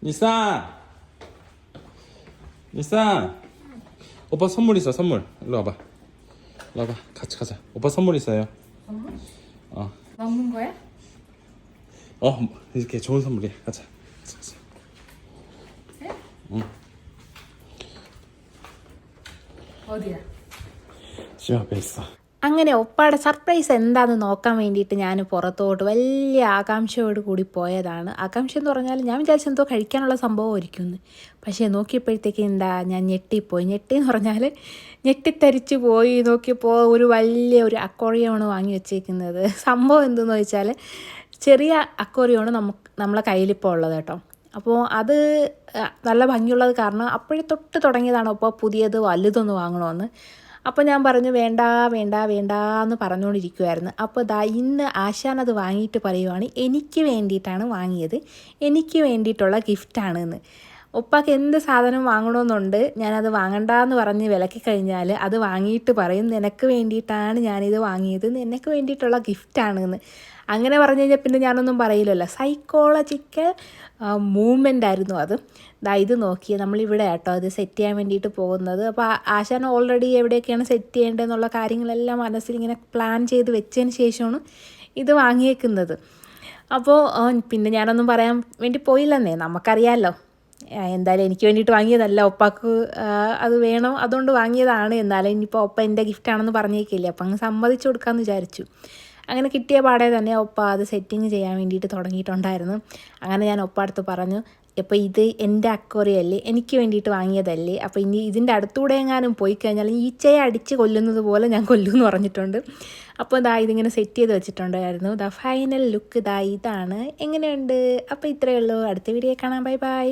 니산! 니산! 오빠 선물 있어, 선물. 일로 와봐. 일로 와봐. 같이 가자. 오빠 선물 있어요. 선물? 어. 먹는 거야? 이렇게 좋은 선물이야. 가자. 가자. 네? 응. 어디야? 집 앞에 있어. അങ്ങനെ ഒപ്പയുടെ സർപ്രൈസ് എന്താണെന്ന് നോക്കാൻ വേണ്ടിയിട്ട് ഞാൻ പുറത്തോട്ട് വലിയ ആകാംക്ഷയോട് കൂടി പോയതാണ്. ആകാംക്ഷ എന്ന് പറഞ്ഞാൽ ഞാൻ വിചാരിച്ച എന്തോ കഴിക്കാനുള്ള സംഭവമായിരിക്കുമെന്ന്. പക്ഷേ നോക്കിയപ്പോഴത്തേക്ക് ഞാൻ ഞെട്ടിപ്പോയി. ഞെട്ടിയെന്ന് പറഞ്ഞാൽ ഞെട്ടിത്തരിച്ച് പോയി. നോക്കിയപ്പോൾ ഒരു വലിയ ഒരു അക്വേറിയമാണ് വാങ്ങി വെച്ചേക്കുന്നത്. സംഭവം എന്തെന്ന് വെച്ചാൽ ചെറിയ അക്വേറിയമാണ് നമ്മളെ കയ്യിലിപ്പോൾ ഉള്ളത് കേട്ടോ. അപ്പോൾ അത് നല്ല ഭംഗിയുള്ളത് കാരണം അപ്പോഴേ തൊട്ട് തുടങ്ങിയതാണ് അപ്പോൾ പുതിയത് വലുതൊന്ന് വാങ്ങണമെന്ന്. അപ്പോൾ ഞാൻ പറഞ്ഞു വേണ്ട വേണ്ട വേണ്ട എന്ന് പറഞ്ഞുകൊണ്ടിരിക്കുമായിരുന്നു. അപ്പോൾ ഇന്ന് ആശാൻ അത് വാങ്ങിയിട്ട് പറയുവാണ് എനിക്ക് വേണ്ടിയിട്ടാണ് വാങ്ങിയത്, എനിക്ക് വേണ്ടിയിട്ടുള്ള ഗിഫ്റ്റാണ് എന്ന്. ഒപ്പാക്ക് എന്ത് സാധനം വാങ്ങണമെന്നുണ്ട്, ഞാനത് വാങ്ങണ്ടെന്ന് പറഞ്ഞ് വിലക്കി കഴിഞ്ഞാൽ അത് വാങ്ങിയിട്ട് പറയും നിനക്ക് വേണ്ടിയിട്ടാണ് ഞാനിത് വാങ്ങിയത്, നിനക്ക് വേണ്ടിയിട്ടുള്ള ഗിഫ്റ്റാണ് എന്ന്. അങ്ങനെ പറഞ്ഞു കഴിഞ്ഞാൽ പിന്നെ ഞാനൊന്നും പറയില്ലല്ലോ. സൈക്കോളജിക്കൽ മൂവ്മെൻ്റ് ആയിരുന്നു അത്. ഇത് നോക്കിയേ നമ്മളിവിടെ കേട്ടോ അത് സെറ്റ് ചെയ്യാൻ വേണ്ടിയിട്ട് പോകുന്നത്. അപ്പോൾ ആശാൻ ഓൾറെഡി എവിടെയൊക്കെയാണ് സെറ്റ് ചെയ്യേണ്ടതെന്നുള്ള കാര്യങ്ങളെല്ലാം മനസ്സിലിങ്ങനെ പ്ലാൻ ചെയ്ത് വെച്ചതിന് ശേഷമാണ് ഇത് വാങ്ങിയേക്കുന്നത്. അപ്പോൾ പിന്നെ ഞാനൊന്നും പറയാൻ വേണ്ടി പോയില്ലെന്നേ, നമുക്കറിയാമല്ലോ എന്തായാലും എനിക്ക് വേണ്ടിയിട്ട് വാങ്ങിയതല്ല, ഒപ്പാക്ക് അത് വേണം അതുകൊണ്ട് വാങ്ങിയതാണ്. എന്നാലും ഇനിയിപ്പോൾ ഒപ്പ എൻ്റെ ഗിഫ്റ്റാണെന്ന് പറഞ്ഞേക്കില്ലേ, അപ്പം അങ്ങ് സമ്മതിച്ചു കൊടുക്കാമെന്ന് വിചാരിച്ചു. അങ്ങനെ കിട്ടിയ പാടെ തന്നെ ഒപ്പ അത് സെറ്റിങ് ചെയ്യാൻ വേണ്ടിയിട്ട് തുടങ്ങിയിട്ടുണ്ടായിരുന്നു. അങ്ങനെ ഞാൻ ഒപ്പ അടുത്ത് പറഞ്ഞു, അപ്പോൾ ഇത് എൻ്റെ അക്വേറിയല്ലേ, എനിക്ക് വേണ്ടിയിട്ട് വാങ്ങിയതല്ലേ, അപ്പോൾ ഇനി ഇതിൻ്റെ അടുത്തൂടെ എങ്ങാനും പോയി കഴിഞ്ഞാൽ ഈച്ചയെ അടിച്ച് കൊല്ലുന്നത് പോലെ ഞാൻ കൊല്ലുമെന്ന് പറഞ്ഞിട്ടുണ്ട്. അപ്പോൾ ഇതിങ്ങനെ സെറ്റ് ചെയ്ത് വെച്ചിട്ടുണ്ടായിരുന്നു. ഫൈനൽ ലുക്ക് ഇതാണ്. എങ്ങനെയുണ്ട്? അപ്പോൾ ഇത്രയേ ഉള്ളൂ. അടുത്ത വീഡിയോ കാണാം. Bye bye.